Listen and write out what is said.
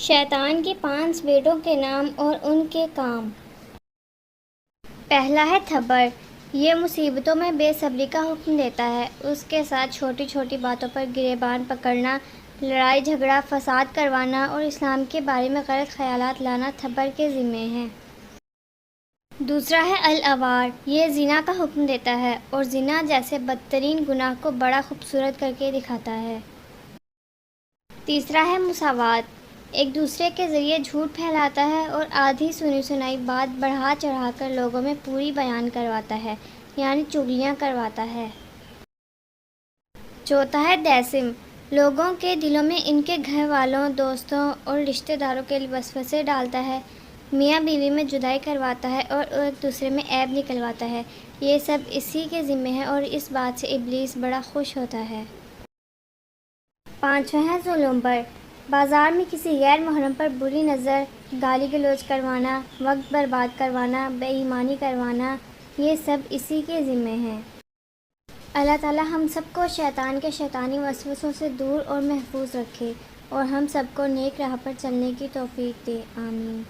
شیطان کے 5 بیٹوں کے نام اور ان کے کام۔ پہلا ہے تھپڑ۔ یہ مصیبتوں میں بے صبری کا حکم دیتا ہے۔ اس کے ساتھ چھوٹی چھوٹی باتوں پر گریبان پکڑنا، لڑائی جھگڑا، فساد کروانا اور اسلام کے بارے میں غلط خیالات لانا تھپڑ کے ذمے ہے۔ دوسرا ہے الاوار۔ یہ زنا کا حکم دیتا ہے اور زنا جیسے بدترین گناہ کو بڑا خوبصورت کر کے دکھاتا ہے۔ تیسرا ہے مساوات۔ ایک دوسرے کے ذریعے جھوٹ پھیلاتا ہے اور آدھی سنی سنائی بات بڑھا چڑھا کر لوگوں میں پوری بیان کرواتا ہے، یعنی چغلیاں کرواتا ہے۔ چوتھا ہے دیسم۔ لوگوں کے دلوں میں ان کے گھر والوں، دوستوں اور رشتہ داروں کے لیے وسوسے ڈالتا ہے، میاں بیوی میں جدائی کرواتا ہے اور ایک دوسرے میں عیب نکلواتا ہے۔ یہ سب اسی کے ذمے ہے اور اس بات سے ابلیس بڑا خوش ہوتا ہے۔ پانچواں ہے ذو العنبر۔ بازار میں کسی غیر محرم پر بری نظر، گالی گلوچ کروانا، وقت برباد کروانا، بے ایمانی کروانا، یہ سب اسی کے ذمے ہیں۔ اللہ تعالی ہم سب کو شیطان کے شیطانی وسوسوں سے دور اور محفوظ رکھے اور ہم سب کو نیک راہ پر چلنے کی توفیق دے، آمین۔